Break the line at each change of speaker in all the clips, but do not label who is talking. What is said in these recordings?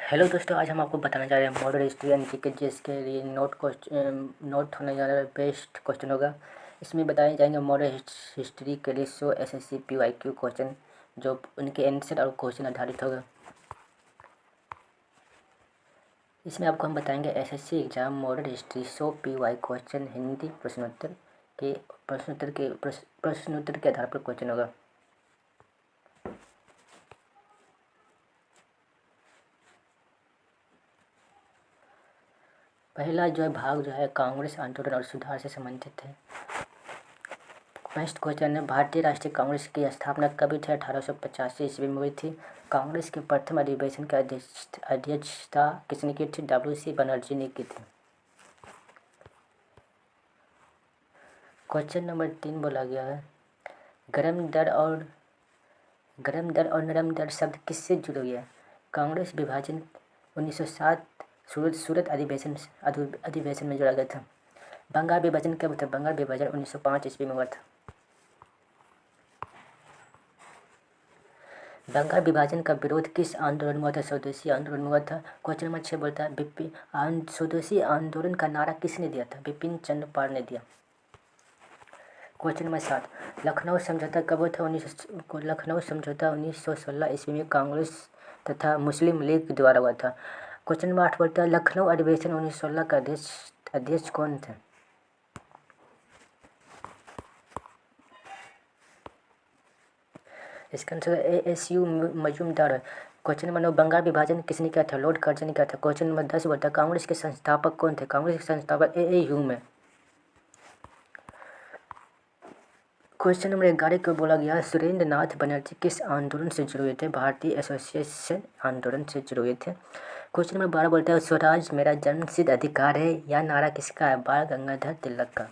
Hello दोस्तों, आज हम आपको बताना चाह रहे हैं मॉडल हिस्ट्री एंड जीके जिसके लिए नोट होने जा रहा है बेस्ट क्वेश्चन होगा। इसमें बताए जाएंगे मॉडल हिस्ट्री के लिए 100 एसएससी पीवाईक्यू क्वेश्चन जो उनके आंसर और क्वेश्चन आधारित होगा। इसमें आपको हम बताएंगे SSC exam model history 100 PY question Hindi प्रश्नोत्तर के आधार पर क्वेश्चन होगा। पहला भाग है कांग्रेस आंदोलन और सुधार से संबंधित है। फर्स्ट क्वेश्चन है, भारतीय राष्ट्रीय कांग्रेस की स्थापना कब हुई थी? 1885 ईस्वी में हुई थी। कांग्रेस के प्रथम अधिवेशन की अध्यक्षता किसने की थी? WC बनर्जी ने की थी। क्वेश्चन नंबर 3 बोला गया है, गरम दर और नरम दर शब्द किससे जुड़े हुए हैं? कांग्रेस विभाजन 1907 सूरत अधिवेशन में जोड़ा गया था। बंगाल विभाजन कब हुआ था? बंगाल विभाजन 1905 ईस्वी में हुआ था। बंगाल विभाजन का विरोध किस आंदोलन में हुआ था? स्वदेशी आंदोलन में हुआ था। क्वेश्चन नंबर 6 बोलता है, स्वदेशी आंदोलन का नारा किसने दिया था? बिपिन चंद्र पाल ने दिया। क्वेश्चन नंबर 7, लखनऊ समझौता कब हुआ था? लखनऊ समझौता 1916 ईस्वी में कांग्रेस तथा मुस्लिम लीग द्वारा हुआ था। क्वेश्चन नंबर 8 बोलता है, लखनऊ अधिवेशन 1916 का अध्यक्ष कौन थे? इसका आंसर ASU मजूमदार है। क्वेश्चन नंबर 9, बंगाल विभाजन किसने किया था? लॉर्ड कर्जन ने किया था। क्वेश्चन नंबर 10 बोलता है, कांग्रेस के संस्थापक कौन थे? कांग्रेस के संस्थापक AA ह्यूम है। क्वेश्चन नंबर 11 को बोला गया, सुरेंद्र नाथ बनर्जी किस आंदोलन से जुड़े हुए थे? भारतीय एसोसिएशन आंदोलन से जुड़े हुए थे। क्वेश्चन नंबर 12 बोलता है, स्वराज मेरा जन्मसिद्ध अधिकार है, यह नारा किसका है? बाल गंगाधर तिलक का।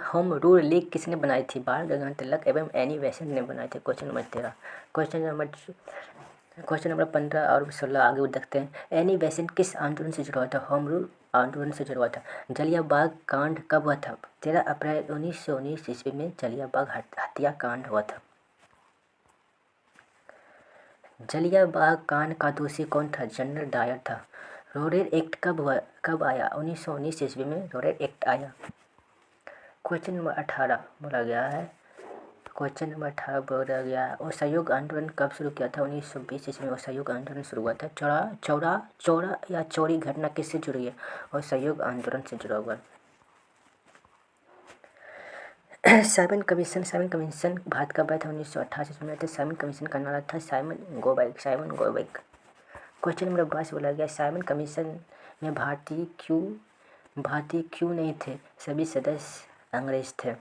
होम रूल लीग किसने बनाई थी? बाल गंगाधर तिलक एवं एनी बेसेंट ने बनाई थी। Question number 13। क्वेश्चन नंबर 15 और 16 आगे देखते हैं, एनी बेसेंट किस आंदोलन से जुड़ा हुआ था? होम रूल आंदोलन से जुड़ा हुआ था। जलियांवाला कांड कब हुआ था? 13 अप्रैल 1919 ईस्वी में जलियांवाला हत्याकांड हुआ था। जलियांवाला कांड का दोषी कौन था? जनरल डायर था। रोरेल एक्ट कब आया? 1919 ईस्वी में रोरेल एक्ट आया। क्वेश्चन नंबर 18 बोला गया है, असहयोग आंदोलन कब शुरू किया था? 1920 ईस्वी में असहयोग आंदोलन शुरू हुआ था। चौरी घटना किससे जुड़ी है? असहयोग आंदोलन से जुड़ा हुआ। साइमन कमीशन भारत कब आया था? 1988 में। साइमन कमीशन का नारा था Simon go back. Question number 22 बोला गया, साइमन कमीशन में भारतीय क्यों नहीं थे? सभी सदस्य अंग्रेज थे।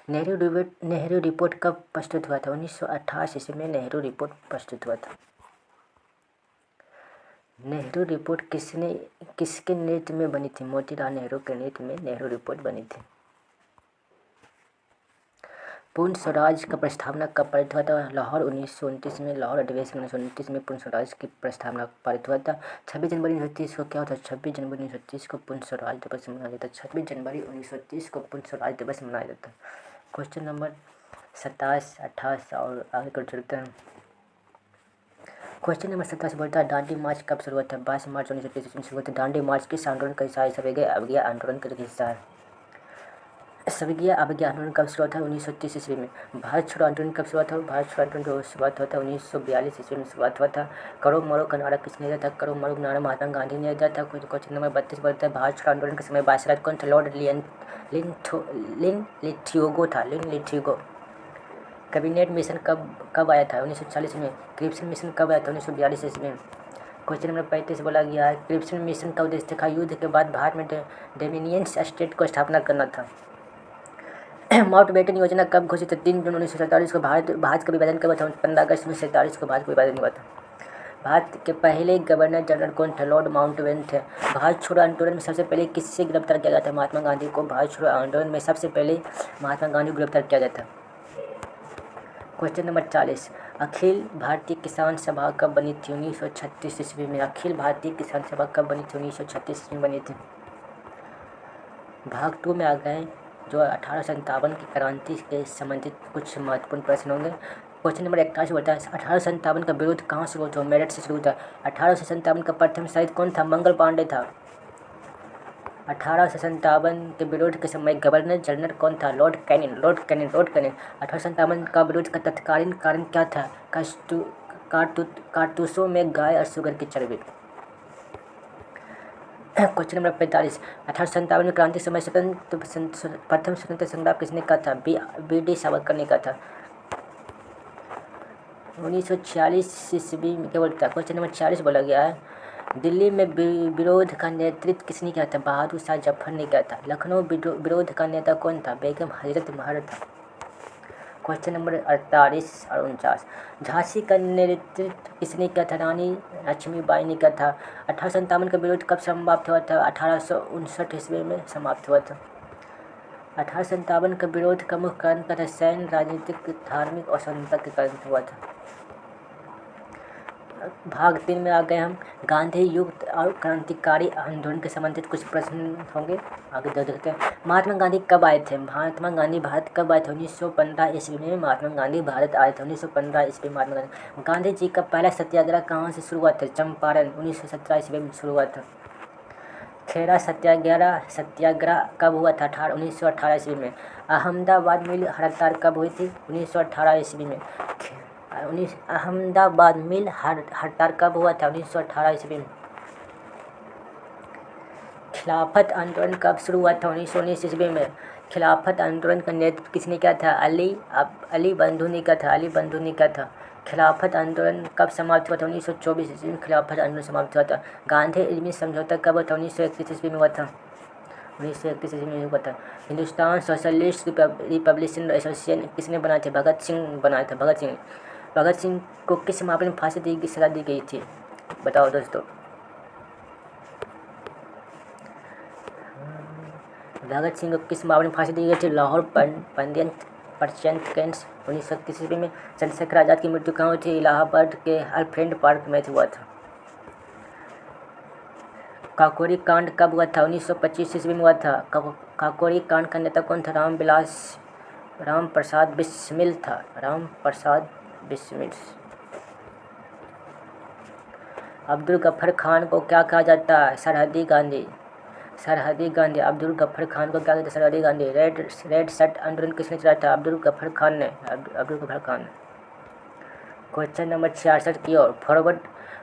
नेहरू रिपोर्ट कब प्रस्तुत हुआ था? 1928 ईस्वी में नेहरू रिपोर्ट प्रस्तुत हुआ था। नेहरू रिपोर्ट किसके नेतृत्व में बनी थी? मोतीलाल नेहरू के नेतृत्व में नेहरू रिपोर्ट बनी थी। पूर्ण स्वराज का प्रस्तावना कब पारित हुआ था? लाहौर 1929 में। लाहौर अधिवेशन 1929 में पूर्ण स्वराज की प्रस्तावना पारित हुआ था। 26 जनवरी 1930 को क्या होता है? 26 जनवरी 1930 को पूर्ण स्वराज दिवस मनाया जाता है। 26 जनवरी 1930 को पूर्ण स्वराज दिवस मनाया जाता है। क्वेश्चन नंबर 27, 28 और आगे कर चलते हैं। क्वेश्चन नंबर 27 बोलता है, दांडी मार्च कब शुरू हुआ था? 22 मार्च 1930 में शुरू हुआ था। दांडी मार्च किस आंदोलन का हिस्सा है? अवज्ञा आंदोलन का हिस्सा है। अवज्ञा आंदोलन कब शुरू हुआ था? 1930 ईस्वी में। भारत छोड़ो आंदोलन कब शुरू हुआ था? भारत छोड़ो आंदोलन की शुरुआत हुआ था 1942 ईस्वी में शुरुआत हुआ था। करो मरो का नारा किसने दिया था? करो मरो का नारा महात्मा गांधी ने दिया था। क्वेश्चन नंबर 32 बोलता है, भारत छोड़ो आंदोलन के समय वायसराय कौन था? लॉर्ड लिथियोगो। कैबिनेट मिशन कब आया था? 1940 में। क्रिप्सन मिशन कब आया था? 1942 ईस्वी में। क्वेश्चन नंबर 35 बोला गया है, क्रिप्सन मिशन का उद्देश्य था युद्ध के बाद भारत में डोमिनियन स्टेट को स्थापना करना था। माउंटबेटन योजना कब घोषित? 3 जून 1947 को। भारत का विभाजन कब था? 15 अगस्त 1947 को भारत का विभाजन हुआ था। भारत के पहले गवर्नर जनरल कौन थे? लॉर्ड माउंटबेटन थे। भारत छोड़ो आंदोलन में सबसे पहले किससे गिरफ्तार किया गया था? महात्मा गांधी को भारत छोड़ो आंदोलन में सबसे पहले महात्मा गांधी को गिरफ्तार किया गया था। क्वेश्चन नंबर 40, अखिल भारतीय किसान सभा कब बनी थी? 1936 ईस्वी में। अखिल भारतीय किसान सभा कब बनी थी? 1936 ईस्वी में बनी थी। भाग 2 में आ गए जो 1857 की क्रांति के संबंधित कुछ महत्वपूर्ण प्रश्न होंगे। क्वेश्चन नंबर 41 बोलता है 1857 का विरोध कहाँ शुरू हुआ? मेरठ से शुरू हुआ। 1857 का प्रथम शहीद कौन था? मंगल पांडे था। 1857 के विरोध के समय गवर्नर जनरल कौन था? Lord Canning. 1857 का विरोध का तत्कालीन कारण क्या था? कारतूसों में गाय और शुगर की चर्बी। क्वेश्चन नंबर 45 1857 में क्रांति समय प्रथम स्वतंत्र संग्राम किसने कहा था? बी डी सावरकर ने कहा था। 1946 ईस्वी में क्या बोलता है? क्वेश्चन नंबर 40 बोला गया है दिल्ली में विरोध का नेतृत्व किसने किया था? बहादुर शाह जफर ने किया था। लखनऊ विरोध का नेता कौन था? बेगम हजरत महल था। क्वेश्चन नंबर 48 और 49 झांसी का नेतृत्व किसने किया था? रानी लक्ष्मीबाई ने किया था। 1857 का विरोध कब समाप्त हुआ था? 1859 ईस्वी में समाप्त हुआ था। 1857 का विरोध का मुख्य कारण क्या था? सैन्य, राजनीतिक, धार्मिक और स्वतंत्रता के कारण हुआ था। भाग 3 में आ गए हम। गांधी युग और क्रांतिकारी आंदोलन के संबंधित कुछ प्रश्न होंगे, आगे देखते हैं। महात्मा गांधी कब आए थे? महात्मा गांधी भारत कब आए थे? 1915 ईस्वी में महात्मा गांधी भारत आए थे। 1915 ईस्वी में महात्मा गांधी जी का पहला सत्याग्रह कहाँ से शुरू हुआ था? चंपारण। 1917 ईस्वी में शुरू हुआ था। खेड़ा सत्याग्रह कब हुआ था? 1918 ईस्वी में। अहमदाबाद मिल हड़ताल कब हुई थी? 1918 ईस्वी में। अहमदाबाद मिल हड़ताल कब हुआ था? 1918 ईस्वी में। खिलाफत आंदोलन कब शुरू हुआ था? 1919 ईस्वी में। खिलाफत आंदोलन का नेतृत्व किसने किया था? अली बंधु ने किया था। खिलाफत आंदोलन कब समाप्त हुआ था? 1924 ईस्वी में खिलाफत आंदोलन समाप्त हुआ था। गांधी इल्मी समझौता कब हुआ था? 1931 ईस्वी में हुआ था। 1931 ईस्वी में हुआ था। हिंदुस्तान सोशलिस्ट रिपब्लिकन एसोसिएशन किसने बनाए थे? भगत सिंह बनाए थे। भगत सिंह को किस मामले में फांसी की सजा दी गई थी? बताओ दोस्तों। भगत सिंह को किस मामले में फांसी दी गई थी? लाहौर पंचायत केस 1931 ईस्वी में। चंद्रशेखर आज़ाद की मृत्यु कहाँ हुई थी? इलाहाबाद के अल्फ्रेड पार्क में हुआ था। काकोरी कांड कब हुआ था? 1925 ईस्वी में हुआ था। काकोरी कांड का नेता कौन था? राम प्रसाद बिस्मिल था। अब्दुल गफ्फर खान को क्या कहा जाता है? सरहदी गांधी। अब्दुल गफ्फर खान को क्या कहते हैं? सरहदी गांधी। रेड शर्ट आंदोलन किसने चलाया था? अब्दुल गफ्फर खान ने। क्वेश्चन नंबर 66 की ओर। फॉरवर्ड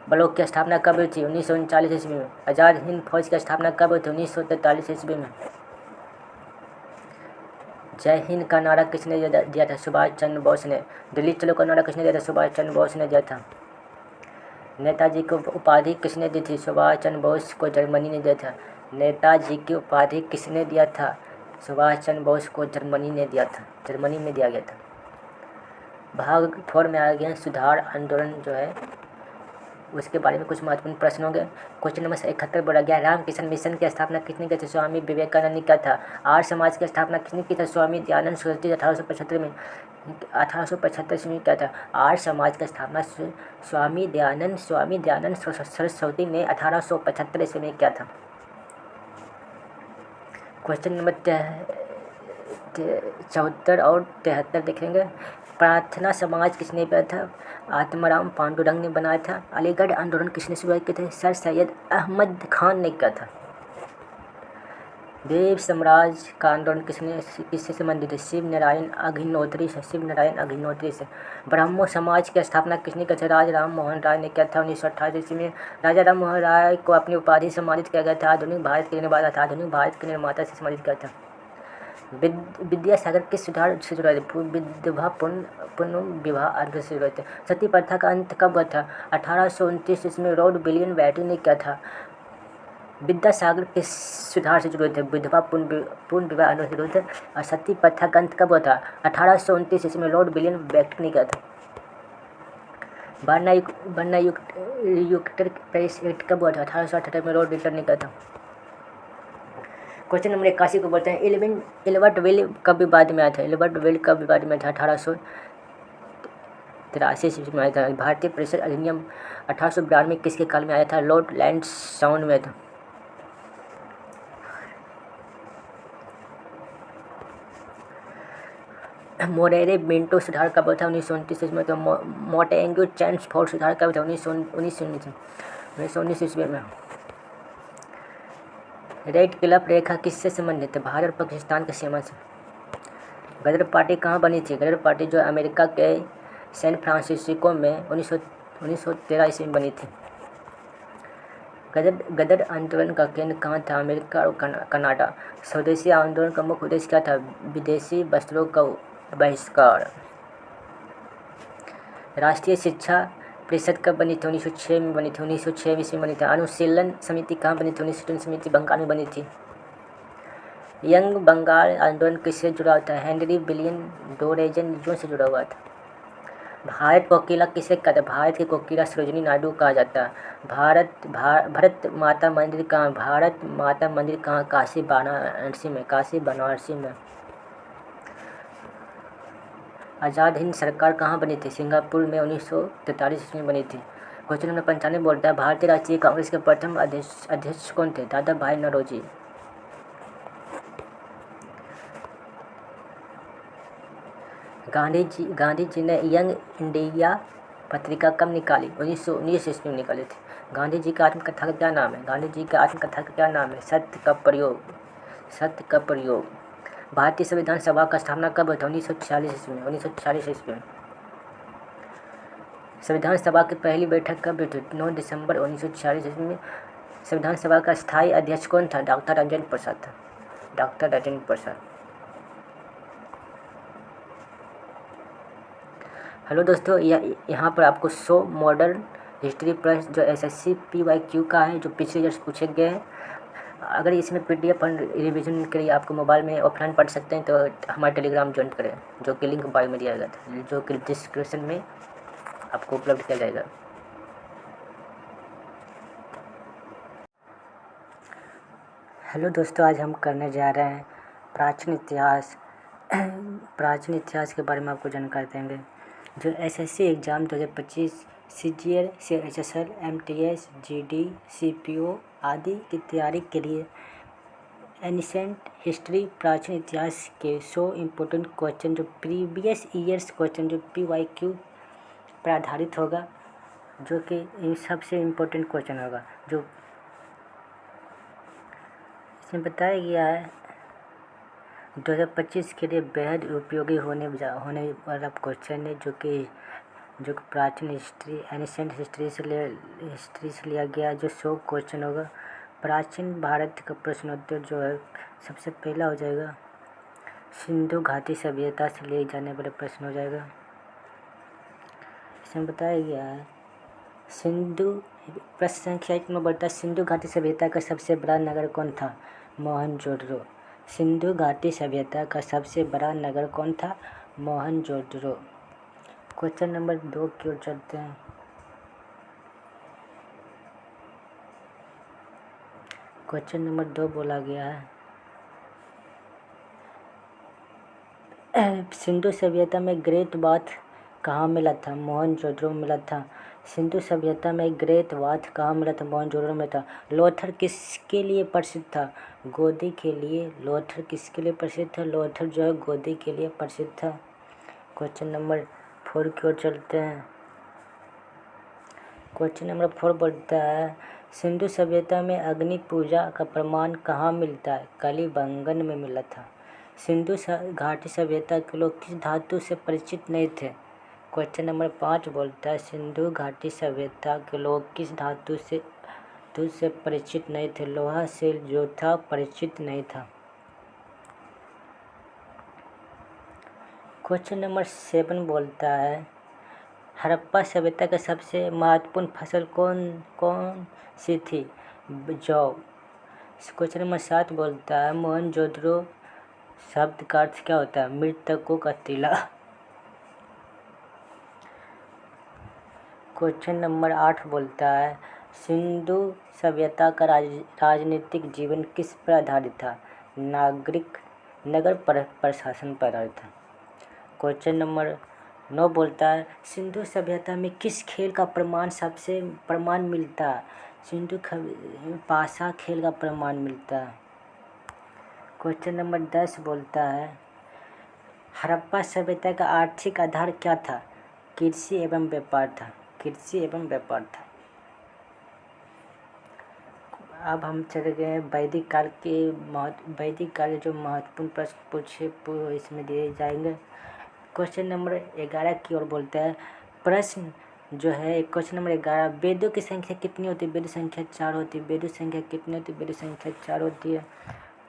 ब्लॉक की स्थापना कब हुई थी? 1939 ईस्वी में। आज़ाद हिंद फौज की स्थापना कब हुई थी? 1943 ईस्वी में। जय हिंद का नारा किसने दिया था? सुभाष चंद्र बोस ने। दिल्ली चलो का नारा किसने दिया था? सुभाष चंद्र बोस ने दिया था। नेताजी को उपाधि किसने दी थी? सुभाष चंद्र बोस को जर्मनी ने दिया था। नेताजी की उपाधि किसने दिया था? सुभाष चंद्र बोस को जर्मनी में दिया गया था। भाग 4 में आ गया सुधार आंदोलन जो है उसके बारे में कुछ महत्वपूर्ण प्रश्न होंगे। क्वेश्चन नंबर 71 बोला गया रामकृष्ण मिशन की स्थापना किसने की थी? स्वामी विवेकानंद ने किया था। आर्य समाज की स्थापना किसने की था? स्वामी दयानंद सरस्वती। 1875 में किया था। आर्य समाज की स्थापना स्वामी दयानंद सरस्वती ने 1875 ईस्वी में किया था। क्वेश्चन नंबर 74 और 73 देखेंगे। प्रार्थना समाज किसने बनाया था? आत्माराम पांडुरंग ने बनाया था। अलीगढ़ आंदोलन किसने शुरुआत की थी? सर सैयद अहमद खान ने किया था। देव साम्राज्य का आंदोलन किससे संबंधित है? शिव नारायण अग्निहोत्री से। ब्राह्मो समाज की स्थापना किसने की थी? राजा राम मोहन राय ने किया था। 1928 ईस्वी में राजा राम मोहन राय को अपनी उपाधि सम्मानित किया गया था। आधुनिक भारत के निर्माता से सम्मानित किया था। विद्यासागर किस सुधार से जुड़ा है? विधवा पुनर्विवाह आंदोलन से जुड़े थे। सती प्रथा का अंत कब हुआ था? 1829 ईस्वी में लॉर्ड विलियम ने किया था। विद्यासागर किस सुधार से जुड़े थे? विधवा पुनर्विवाह आंदोलन से जुड़े थे। और सती प्रथा का अंत कब हुआ था? 1829 ईस्वी में लॉर्ड विलियम ने किया था। बर्ना यूक्टर प्रेस एक्ट कब हुआ था? 1878 में लॉर्ड विल्टन ने किया था। क्वेश्चन नंबर 81 को बोलते हैं एल्बर्ट विल कब विवाद में आया था? 1883 ईस्वी में आया था। भारतीय परिषद अधिनियम 1892 में किसके काल में आया था? लॉर्ड लैंसडाउन में था। मोरेरे बिंटो सुधार कब हुआ था? 1929 ईस्वी में। तो मोंटेग्यू चैम्सफोर्ड सुधार कब था? 1919 ईस्वी में। रेड क्लिफ रेखा किससे संबंधित है? भारत और पाकिस्तान की सीमा से। गदर पार्टी कहाँ बनी थी? गदर पार्टी जो अमेरिका के सैन फ्रांसिस्को में 1913 ईस्वी में बनी थी। गदर आंदोलन का केंद्र कहाँ था? अमेरिका और कनाडा। स्वदेशी आंदोलन का मुख्य उद्देश्य क्या था? विदेशी वस्त्रों का बहिष्कार। राष्ट्रीय शिक्षा परिषद कब बनी थी? 1906 में बनी थी। 1906 ईस्वी में बनी थी। अनुशीलन समिति कहाँ बनी थी? 1909 समिति बंगाल में बनी थी। यंग बंगाल आंदोलन किससे जुड़ा हुआ था? हेनरी विलियम डोरेजन से जुड़ा हुआ था। भारत कोकिला किसे कहते हैं? भारत की कोकिला सरोजिनी नायडू कहा जाता है। भारत माता मंदिर कहाँ? भारत माता मंदिर कहाँ? काशी बनारसी में। आज़ाद हिंद सरकार कहाँ बनी थी? सिंगापुर में 1943 ईस्वी में बनी थी। क्वेश्चन नंबर 95 बोलता है भारतीय राष्ट्रीय कांग्रेस के प्रथम अध्यक्ष कौन थे? दादा भाई नौरोजी। गांधी जी ने यंग इंडिया पत्रिका कब निकाली? 1919 ईस्वी में निकाली थी। गांधी जी की आत्मकथा का क्या नाम है? गांधी जी की आत्मकथा का क्या नाम है? सत्य का प्रयोग। भारतीय संविधान सभा का स्थापना कब हुआ था? 1946 ईस्वी में। 1946 ईस्वी में। संविधान सभा की पहली बैठक कब हुई थी? 9 दिसंबर 1946 ईस्वी में। संविधान सभा का स्थायी अध्यक्ष कौन था? डॉक्टर राजेंद्र प्रसाद। हेलो दोस्तों, यहाँ पर आपको 100 मॉडर्न हिस्ट्री प्लस जो SSC PYQ का है, जो पिछले ईयर्स पूछे गए हैं। अगर इसमें PDF और रिवीजन के लिए आपको मोबाइल में ऑफलाइन पढ़ सकते हैं तो हमारे टेलीग्राम ज्वाइन करें, जो कि लिंक बायो में दिया गया था, जो कि डिस्क्रिप्शन में आपको उपलब्ध किया जाएगा। हेलो दोस्तों, आज हम करने जा रहे हैं प्राचीन इतिहास के बारे में आपको जानकारी देंगे। जो SSC exam 2025 CGL, CHSL, MTS, GD, CPO आदि की तैयारी के लिए एनिसेंट हिस्ट्री प्राचीन इतिहास के 100 इम्पोर्टेंट क्वेश्चन जो प्रीवियस ईयर्स क्वेश्चन जो PYQ पर आधारित होगा, जो कि इन सबसे इम्पोर्टेंट क्वेश्चन होगा। जो इसमें बताया गया है 2025 के लिए बेहद उपयोगी होने वाला क्वेश्चन है, जो कि प्राचीन हिस्ट्री एनिसेंट हिस्ट्री से लिया गया, जो 100 क्वेश्चन होगा। प्राचीन भारत का प्रश्नोत्तर जो है सबसे पहला हो जाएगा सिंधु घाटी सभ्यता से लिए जाने वाला प्रश्न हो जाएगा। इसमें बताया गया है प्रश्न संख्या 1 में बोलता है सिंधु घाटी सभ्यता का सबसे बड़ा नगर कौन था? मोहनजोदड़ो। सिंधु घाटी सभ्यता का सबसे बड़ा नगर कौन था? मोहनजोदड़ो। क्वेश्चन नंबर 2 की ओर चलते हैं। क्वेश्चन नंबर 2 बोला गया है सिंधु सभ्यता में ग्रेट बाथ कहाँ मिला था? मोहनजोदड़ो में मिला था। सिंधु सभ्यता में ग्रेट बाथ कहाँ मिला था? मोहनजोदड़ो में था। लोथर किसके लिए प्रसिद्ध था? गोदी के लिए। लोथर किसके लिए प्रसिद्ध था? लोथर जो है गोदी के लिए प्रसिद्ध था। क्वेश्चन नंबर 4 की ओर चलते हैं। क्वेश्चन नंबर 4 बोलता है सिंधु सभ्यता में अग्नि पूजा का प्रमाण कहाँ मिलता है? कलिबंगन में मिला था। सिंधु घाटी सभ्यता के लोग किस धातु से परिचित नहीं थे? क्वेश्चन नंबर 5 बोलता है सिंधु घाटी सभ्यता के लोग किस धातु से परिचित नहीं थे? लोहा से जो था परिचित नहीं था। क्वेश्चन नंबर 7 बोलता है हड़प्पा सभ्यता का सबसे महत्वपूर्ण फसल कौन सी थी? जौ। क्वेश्चन नंबर 7 बोलता है मोहनजोदड़ो शब्द का अर्थ क्या होता है? मृतकों का टीला। क्वेश्चन नंबर 8 बोलता है सिंधु सभ्यता का राजनीतिक जीवन किस पर आधारित था? नगर प्रशासन पर आधारित था। क्वेश्चन नंबर 9 बोलता है सिंधु सभ्यता में किस खेल का प्रमाण मिलता है? सिंधु पासा खेल का प्रमाण मिलता है। क्वेश्चन नंबर 10 बोलता है हड़प्पा सभ्यता का आर्थिक आधार क्या था? कृषि एवं व्यापार था। कृषि एवं व्यापार था। अब हम चले गए वैदिक काल के वैदिक काल के जो महत्वपूर्ण प्रश्न पूछे इसमें दिए जाएंगे। क्वेश्चन नंबर 11 की ओर बोलता है। प्रश्न जो है क्वेश्चन नंबर 11, वेदों की संख्या कितनी होती है? वेद संख्या 4 होती है। वेदों संख्या कितनी होती है? वेद संख्या 4 होती है।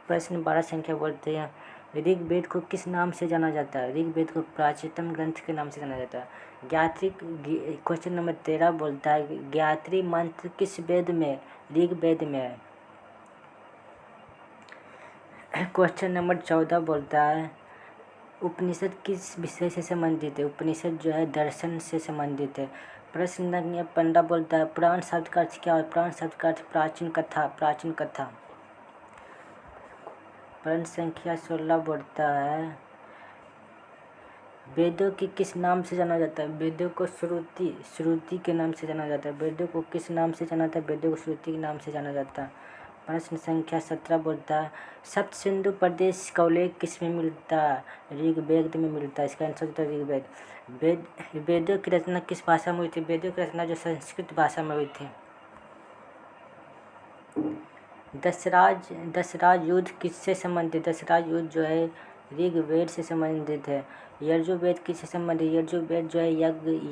प्रश्न 12 संख्या बोलते हैं, ऋग्वेद को किस नाम से जाना जाता है? ऋग्वेद को प्राचीनतम ग्रंथ के नाम से जाना जाता है। क्वेश्चन नंबर 13 बोलता है, गायत्री मंत्र किस वेद में? ऋग्वेद में है। क्वेश्चन नंबर 14 बोलता है, उपनिषद किस विषय से संबंधित है? उपनिषद जो है दर्शन से संबंधित है। प्रश्न नंबर 15 बोलता है, पुराण शब्द का अर्थ क्या है? पुराण शब्द का अर्थ प्राचीन कथा। प्राचीन कथा। प्रश्न संख्या 16 बोलता है, वेदों की किस नाम से जाना जाता है? वेदों को श्रुति के नाम से जाना जाता है। वेदों को किस नाम से जाना जाता है? वेदों को श्रुति के नाम से जाना जाता है। प्रश्न संख्या 17 बोलता है, सप्त सिंधु प्रदेश का उल्लेख किस में मिलता है? ऋग्वेद में मिलता है। इसका आंसर होता है ऋग्वेद। वेदों की रचना किस भाषा में हुई थी? वेदों की रचना जो संस्कृत भाषा में हुई थी। दशराज युद्ध किससे संबंधित? दशराज युद्ध जो है ऋग्वेद से संबंधित है। यजुर्वेद किससे संबंधित? यजुर्वेद जो है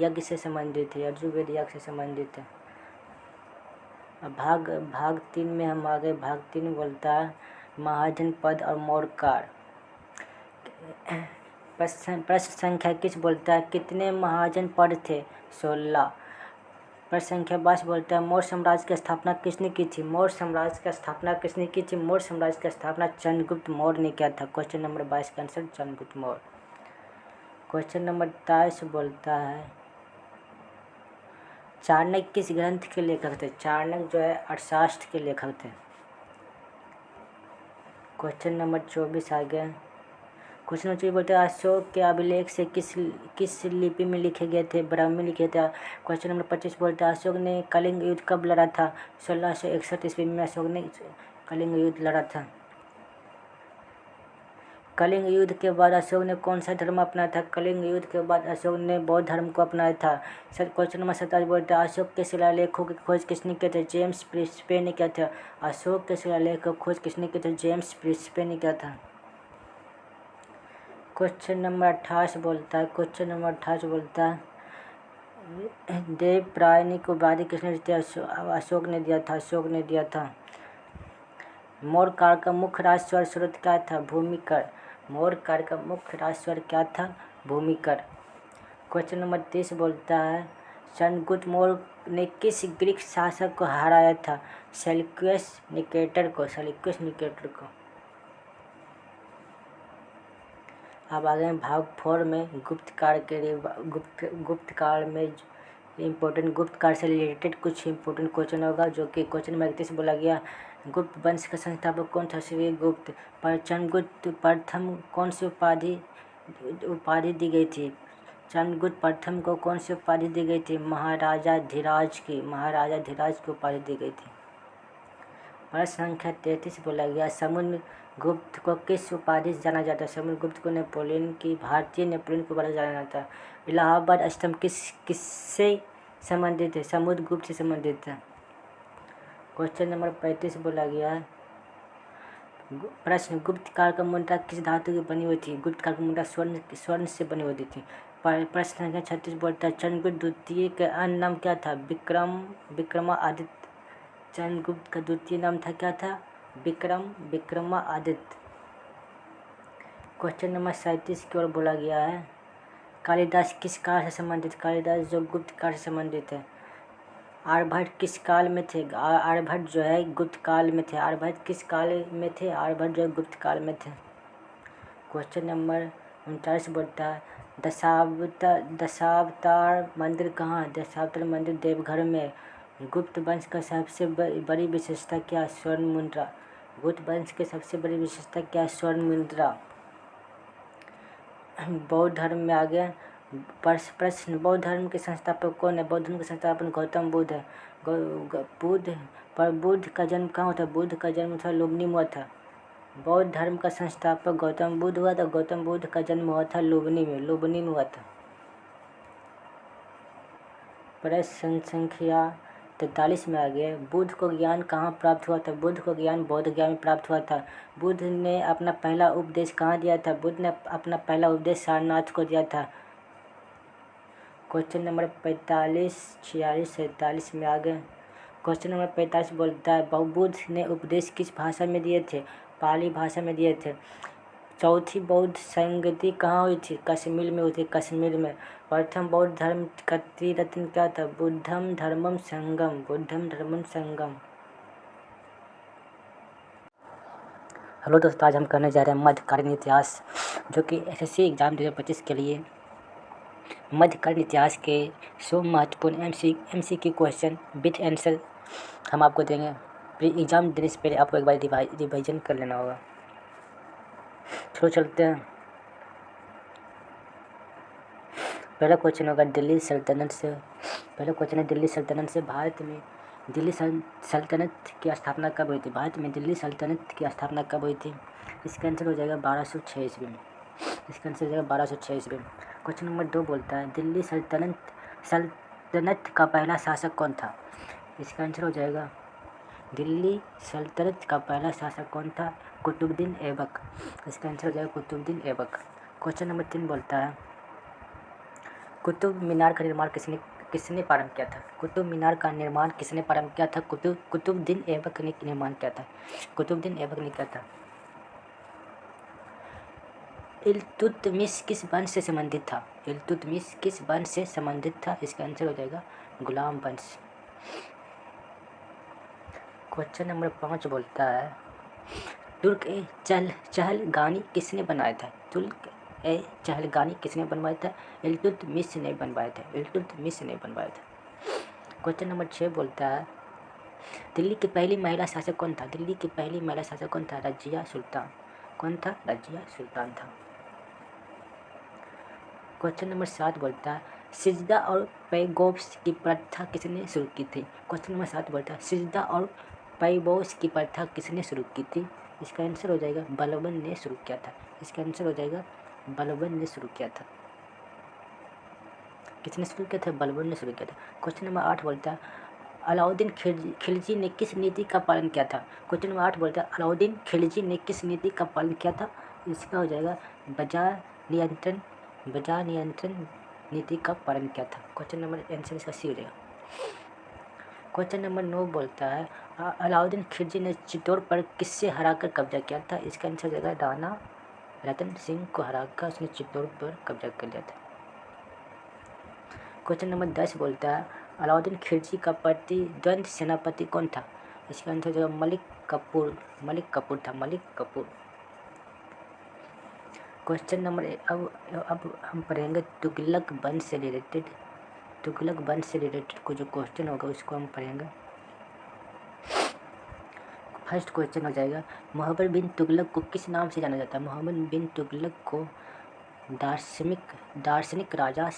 यज्ञ से संबंधित है। यजुर्वेद यज्ञ से संबंधित है। भाग 3 में हम आ गए। भाग 3 बोलता है, महाजनपद और मौर्यकाल। प्रश्न संख्या किस बोलता है, कितने महाजनपद थे? 16। प्रश्न संख्या 22 बोलता है, मौर्य साम्राज्य की स्थापना किसने की थी? मौर्य साम्राज्य की स्थापना किसने की थी? मौर्य साम्राज्य की स्थापना चंद्रगुप्त मौर्य ने किया था। क्वेश्चन नंबर 22 का answer Chandragupta Maurya. Question number 23 बोलता है, चाणक्य किस ग्रंथ के लेखक थे? चाणक्य जो है अर्थशास्त्र के लेखक थे। क्वेश्चन नंबर 24 आ गया। क्वेश्चन नंबर 24 बोलते हैं, अशोक के अभिलेख से किस लिपि में लिखे गए थे? ब्राह्मी लिखे थे। क्वेश्चन नंबर 25 बोलता है, अशोक ने कलिंग युद्ध कब लड़ा था? 1661 ईस्वी में अशोक ने कलिंग युद्ध लड़ा था। कलिंग युद्ध के बाद अशोक ने कौन सा धर्म अपनाया था? कलिंग युद्ध के बाद अशोक ने बौद्ध धर्म को अपनाया था। क्वेश्चन नंबर 27 बोलता है, अशोक के शिलालेखों की खोज किसने किया था? जेम्स प्रिंसपे ने किया था। अशोक के शिलालेख की खोज किसने की था? जेम्स प्रिंसपे ने किया था। क्वेश्चन नंबर 28 बोलता है, देवप्रायणी को उपाधि किसने दी थी? अशोक ने दिया था। मौर्य काल का मुख्य राजस्व स्रोत क्या था? भूमिकर। मौर्य काल का मुख्य राजस्व क्या था? भूमिकर। क्वेश्चन नंबर 30 बोलता है, चंद्रगुप्त मौर्य ने किस ग्रीक शासक को हराया था? सेल्यूकस निकेटर को। अब आ गए भाग 4 में गुप्त काल में इम्पोर्टेंट गुप्त काल से रिलेटेड कुछ इम्पोर्टेंट क्वेश्चन होगा, जो कि क्वेश्चन नंबर 31 बोला गया, गुप्त वंश का संस्थापक कौन था? श्रीगुप्त। पर चंद्रगुप्त प्रथम कौन सी उपाधि दी गई थी? चंद्रगुप्त प्रथम को कौन सी उपाधि दी गई थी? महाराजा धीराज की उपाधि दी गई थी। प्रश्न संख्या 33 बोला गया, समुद्रगुप्त को किस उपाधि से जाना जाता है? समुद्रगुप्त को भारतीय नेपोलियन को बड़ा जाना जाता है। इलाहाबाद स्तंभ किससे संबंधित है? समुद्रगुप्त से संबंधित है। क्वेश्चन नंबर 35 बोला गया है, प्रश्न, गुप्त काल का मुद्रा किस धातु की बनी हुई थी? गुप्त काल की मुद्रा स्वर्ण से बनी हुई थी। प्रश्न संख्या 36 बोलता है, चंद्रगुप्त द्वितीय का अन्य नाम क्या था? विक्रमादित्य। चंद्रगुप्त का द्वितीय नाम था क्या था? विक्रमादित्य। क्वेश्चन नंबर 37 की ओर बोला गया है, कालिदास किस काल से संबंधित? कालिदास जो गुप्त काल से संबंधित है। आर्यभट्ट किस काल में थे? आर्यभट्ट जो है गुप्त काल में थे। आर्यभट्ट किस काल में थे? आर्यभट्ट जो है गुप्त काल में थे। क्वेश्चन नंबर 39 बोलता है, दशावतार मंदिर कहाँ है? दशावतार मंदिर देवघर में। गुप्त वंश का सबसे बड़ी विशेषता क्या है? स्वर्ण मुद्रा। गुप्त वंश की सबसे बड़ी विशेषता क्या है? स्वर्ण मुद्रा। बौद्ध धर्म में आ गया प्रश्न, बौद्ध धर्म के संस्थापक कौन है? बौद्ध धर्म के संस्थापक गौतम बुद्ध है। बुद्ध का जन्म कहाँ होता है? बुद्ध का जन्म था लुम्बिनी में हुआ था। बौद्ध धर्म का संस्थापक गौतम बुद्ध हुआ था। गौतम बुद्ध का जन्म हुआ था लुबनी में हुआ था। प्रश्न संख्या 43 में आ गया, बुद्ध को ज्ञान कहाँ प्राप्त हुआ था? बुद्ध को ज्ञान बौद्ध ज्ञान में प्राप्त हुआ था। बुद्ध ने अपना पहला उपदेश कहाँ दिया था? बुद्ध ने अपना पहला उपदेश सारनाथ को दिया था। क्वेश्चन नंबर 45, 46, 47 में आ गए। क्वेश्चन नंबर 45 बोलता है, बुद्ध ने उपदेश किस भाषा में दिए थे? पाली भाषा में दिए थे। चौथी बौद्ध संगति कहाँ हुई थी? कश्मीर में हुई थी, कश्मीर में। प्रथम बौद्ध धर्म का त्रिरत्न क्या था? बुद्धम धर्मम संगम, बुद्धम धर्मम संगम। हेलो दोस्तों, आज हम करने जा रहे हैं मध्यकालीन इतिहास, जो कि SSC एग्ज़ाम 2025 के लिए मध्यकालीन इतिहास के 100 महत्वपूर्ण MCQ क्वेश्चन विथ आंसर हम आपको देंगे। एग्ज़ाम देने से पहले आपको एक बार रिवाइजन कर लेना होगा। चलो चलते हैं। पहला क्वेश्चन होगा दिल्ली सल्तनत से। पहला क्वेश्चन है दिल्ली सल्तनत से भारत में दिल्ली सल्तनत की स्थापना कब हुई थी? भारत में दिल्ली सल्तनत की स्थापना कब हुई थी? इसका आंसर हो जाएगा 1206 ईस्वी में। इसका आंसर हो जाएगा 1206 ईस्वी में। क्वेश्चन नंबर 2 बोलता है दिल्ली सल्तनत का पहला शासक कौन था? इसका आंसर हो जाएगा दिल्ली सल्तनत का पहला शासक कौन था? कुतुबुद्दीन ऐबक। इसका आंसर हो जाएगा कुतुबुद्दीन ऐबक। क्वेश्चन नंबर 3 बोलता है कुतुब मीनार का निर्माण किसने प्रारंभ किया था? कुतुब मीनार का निर्माण किसने प्रारंभ किया था? कुतुबुद्दीन ऐबक ने निर्माण किया था। कुतुबुद्दीन ऐबक ने किया था। इल्तुतमिश किस वंश से संबंधित था? इल्तुतमिश किस वंश से संबंधित था? इसका आंसर हो जाएगा गुलाम वंश। क्वेश्चन नंबर 5 बोलता है तुर्क ए चहलगानी किसने बनाया था? तुर्क ए चहलगानी किसने बनवाया था? इल्तुतमिश ने बनवाया था। इल्तुतमिश ने बनवाया था। क्वेश्चन नंबर 6 बोलता है दिल्ली की पहली महिला शासक कौन था? दिल्ली की पहली महिला शासक कौन था? रजिया सुल्तान। कौन था? रजिया सुल्तान था। क्वेश्चन नंबर 7 बोलता है सिजदा और पैगोब्स की प्रथा किसने शुरू की थी? क्वेश्चन नंबर 7 बोलता है सिजदा और पैगोब्स की प्रथा किसने शुरू की थी? इसका आंसर हो जाएगा बलबन ने शुरू किया था। इसका आंसर हो जाएगा बलबन ने शुरू किया था। किसने शुरू किया था? बलबन ने शुरू किया था। क्वेश्चन नंबर 8 बोलता है अलाउद्दीन खिलजी ने किस नीति का पालन किया था? क्वेश्चन नंबर 8 बोलता है अलाउद्दीन खिलजी ने किस नीति का पालन किया था? इसका हो जाएगा बाजार नियंत्रण नीति का पालन किया था। क्वेश्चन नंबर आंसर इसका सी हो जाएगा। क्वेश्चन नंबर 9 बोलता है अलाउद्दीन खिलजी ने चित्तौड़ पर किससे हराकर कब्जा किया था? इसका आंसर हो जाएगा राणा रतन सिंह को हराकर उसने चित्तौड़ पर कब्जा कर लिया था। क्वेश्चन नंबर 10 बोलता है अलाउद्दीन खिलजी का प्रतिद्वंद सेनापति कौन था? इसका आंसर हो जाएगा मलिक कपूर था। मलिक कपूर। क्वेश्चन नंबर अब हम पढ़ेंगे तुगलक वंश से रिलेटेड को जो क्वेश्चन होगा उसको हम पढ़ेंगे। फर्स्ट क्वेश्चन हो जाएगा मोहम्मद बिन तुगलक को किस नाम से जाना जाता है? मोहम्मद बिन तुगलक को दार्शनिक राजा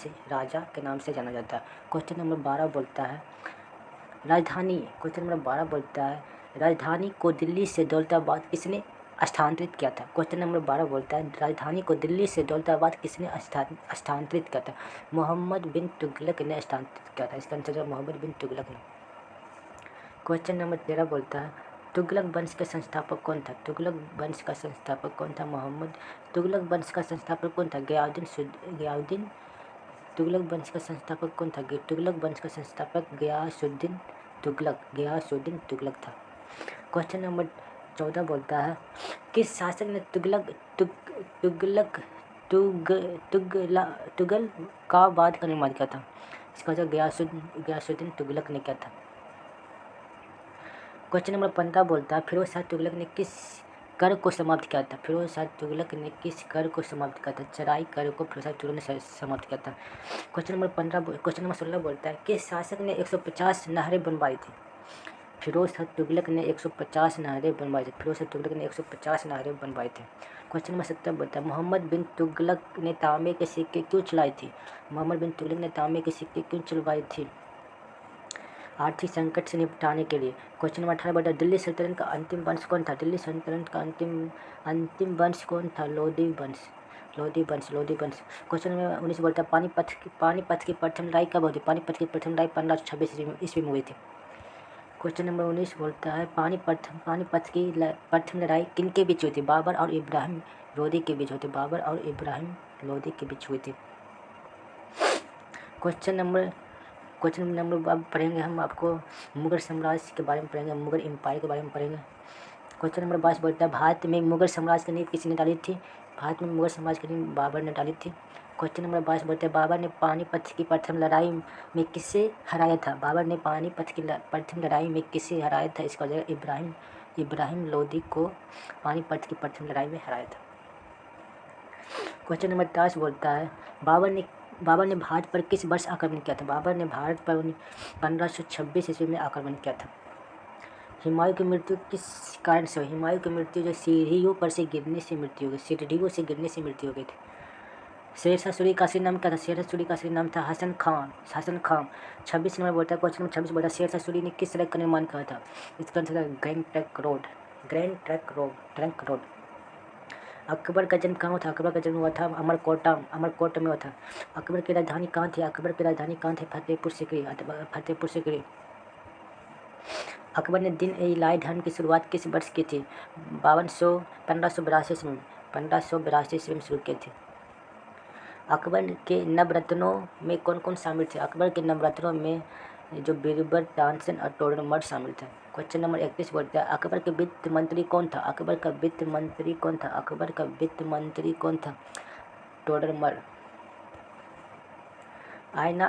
के नाम से जाना जाता है। क्वेश्चन नंबर 12 बोलता है राजधानी को दिल्ली से दौलताबाद किसने स्थानांतरित किया था? क्वेश्चन नंबर 12 बोलता है राजधानी को दिल्ली से दौलताबाद किसने स्थानांतरित किया था? मोहम्मद बिन तुगलक ने स्थानांतरित किया था। इसका आंसर मोहम्मद बिन तुगलक ने। क्वेश्चन नंबर 13 बोलता है तुगलक वंश के संस्थापक कौन था? तुगलक वंश का संस्थापक कौन था? तुगलक वंश का संस्थापक कौन था? गयासुद्दीन। तुगलक वंश का संस्थापक कौन था? तुगलक वंश का संस्थापक गयासुद्दीन तुगलक था। क्वेश्चन नंबर 14 बोलता है किस शासक ने तुगलकाबाद का निर्माण किया था? इसका जवाब गयासुद्दीन तुगलक ने किया था। क्वेश्चन नंबर 15 बोलता है फिरोज शाह तुगलक ने किस कर को समाप्त किया था? फिरोज शाह तुगलक ने किस कर को समाप्त किया था? चराई कर को फिरोज शाह तुगलक ने समाप्त किया था। क्वेश्चन नंबर 16 बोलता है किस शासक ने 150 नहरें बनवाई थी? फिरोज शाह तुगलक ने 150 नहरें बनवाई थी। फिरोज शाह तुगलक ने 150 नहरें बनवाई थी। क्वेश्चन नंबर 17 बोलता है मोहम्मद बिन तुगलक ने तांबे के सिक्के क्यों चलाई थी? मोहम्मद बिन तुगलक ने तांबे के सिक्के क्यों चलवाई थी? आर्थिक संकट से निपटाने के लिए। क्वेश्चन नंबर 18 बोलता है दिल्ली सल्तनत का अंतिम वंश कौन था? दिल्ली सल्तनत का अंतिम वंश कौन था? लोधी वंश। क्वेश्चन नंबर 19 बोलता है पानीपत की प्रथम लड़ाई कब हुई थी? पानीपत की प्रथम लड़ाई 1526 ईस्वी में हुई थी। क्वेश्चन नंबर 19 बोलता है पानीपत की प्रथम लड़ाई किनके बीच हुई थी? बाबर और इब्राहिम लोदी के बीच हुई थी। बाबर और इब्राहिम लोदी के बीच हुई थी। क्वेश्चन नंबर अब पढ़ेंगे हम आपको मुगल साम्राज्य के बारे में पढ़ेंगे, मुगल एम्पायर के बारे में पढ़ेंगे। क्वेश्चन नंबर 22 बोलता है भारत में मुगल साम्राज्य की नींव किसने डाली थी? भारत में मुगल साम्राज्य की नींव बाबर ने डाली थी। क्वेश्चन नंबर 22 बोलते हैं बाबर ने पानीपत की प्रथम लड़ाई में किसे हराया था? बाबर ने पानीपत की प्रथम लड़ाई में किसे हराया था? इसका जगह इब्राहिम लोदी को पानीपत की प्रथम लड़ाई में हराया था। क्वेश्चन नंबर 23 बोलता है बाबर ने भारत पर किस वर्ष आक्रमण किया था? बाबर ने भारत पर 1526 ईस्वी में आक्रमण किया था। हुमायूं की मृत्यु किस कारण से हुई? हुमायूं की मृत्यु जो सीढ़ियों से गिरने से मृत्यु हो गई थी। शेरशाह सूरी का असली नाम क्या था? शेरशाह सूरी का असली नाम था हसन खान। 26 नंबर बोलता है क्वेश्चन नंबर 26 बोलता है शेरशाह सूरी ने किस सड़क का निर्माण किया था? इसका आंसर था ग्रैंड ट्रंक रोड। अकबर का जन्म कहाँ हुआ था? अकबर का जन्म हुआ था अमरकोट में हुआ था। अकबर की राजधानी कहाँ थी? फतेहपुर सीकरी। अकबर ने दिन ए इलाही धर्म की शुरुआत किस वर्ष की थी? 1582 ईस्वी में शुरू की थी। अकबर के नवरत्नों में कौन कौन शामिल थे? अकबर के नवरत्नों में जो बीरबल, तानसेन और तोडरमल शामिल थे। क्वेश्चन नंबर 31 बोलता है अकबर के वित्त मंत्री कौन था? अकबर का वित्त मंत्री कौन था? तोडरमल। आइन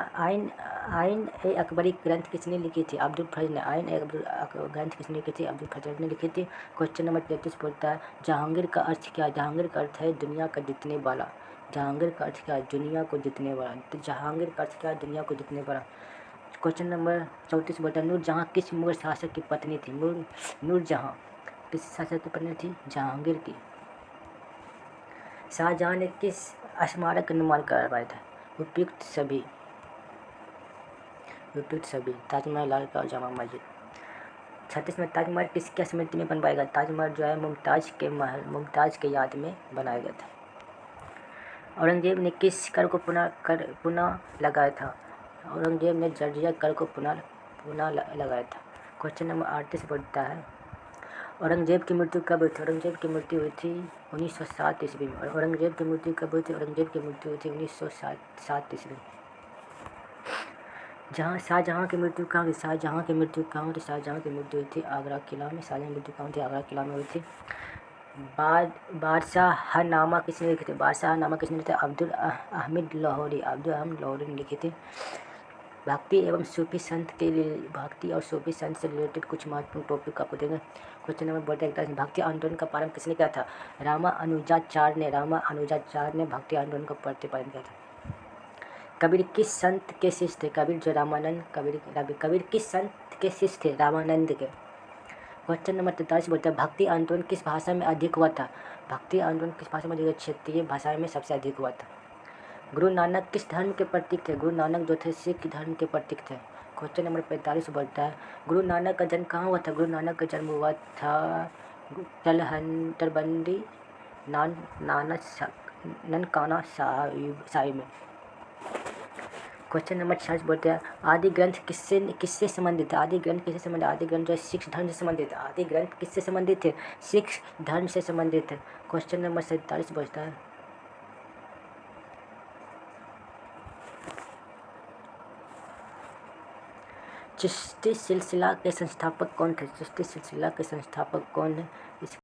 ए अकबरी ग्रंथ किसने लिखी थी? अब्दुल फजल ने। ग्रंथ किसने लिखी थी? अब्दुल फजल ने लिखी थी। क्वेश्चन नंबर 33 बोलता है जहांगीर का अर्थ क्या है? जहांगीर का अर्थ है दुनिया का जीतने वाला। जहांगीर का अर्थ क्या है? दुनिया को जीतने वाला। जहांगीर का अर्थ क्या है? दुनिया को जीतने वाला। क्वेश्चन नंबर 34 बोलता है नूरजहां किस मुगल शासक की पत्नी थी? नूरजहां किस शासक की पत्नी थी? जहांगीर की। शाहजहां ने किस स्मारक का निर्माण करवाया था? उपयुक्त सभी। ताजमहल, लाल किला और जामा मस्जिद। 36 में ताजमहल किसकी स्मृति में बनवाया गया? ताजमहल जो है मुमताज़ के याद में बनाया गया था। औरंगजेब ने किस कर को पुनः लगाया था? औरंगजेब ने जजिया कर को पुनः लगाया था। क्वेश्चन नंबर 38 बोलता है औरंगजेब की मृत्यु कब हुई थी? औरंगजेब की मृत्यु हुई थी 1907 ईस्वी में। औरंगजेब की मृत्यु कब हुई थी? औरंगजेब की मृत्यु हुई थी 1907 ईस्वी में। शाहजहां की मृत्यु कहाँ हुई? शाहजहां की मृत्यु हुई थी आगरा किला में। शाहजहां की मृत्यु कहाँ हुई थी? आगरा किला में हुई थी। बादशाहनामा किसने लिखी थी? अब्दुल अहमद लाहौरी ने लिखी थी। भक्ति और सूफी संत से रिलेटेड कुछ महत्वपूर्ण टॉपिक आपको देंगे। क्वेश्चन नंबर बोलते हैं भक्ति आंदोलन का प्रारंभ किसने किया था? रामानुजाचार्य ने भक्ति आंदोलन का प्रतिपादन किया था। कबीर किस संत के शिष्य थे? कबीर किस संत के शिष्य थे? रामानंद के। क्वेश्चन नंबर 43 बोलता है भक्ति आंदोलन किस भाषा में अधिक हुआ था? भक्ति आंदोलन किस भाषा में अधिक? क्षेत्रीय भाषा में सबसे अधिक हुआ था। गुरु नानक किस धर्म के प्रतीक थे? गुरु नानक जो थे सिख धर्म के प्रतीक थे। क्वेश्चन नंबर 45 बोलता है गुरु नानक का जन्म कहाँ हुआ था? गुरु नानक का जन्म हुआ था तलवंडी ननकाना साहिब में। क्वेश्चन नंबर 46 बोलते हैं आदि ग्रंथ किससे संबंधित है? आदि ग्रंथ जो है सिख धर्म से संबंधित है। आदि ग्रंथ किससे संबंधित है? सिख धर्म से संबंधित है। क्वेश्चन नंबर 47 बोलता है चिश्ती सिलसिला के संस्थापक कौन थे? चिश्ती सिलसिला के संस्थापक कौन है?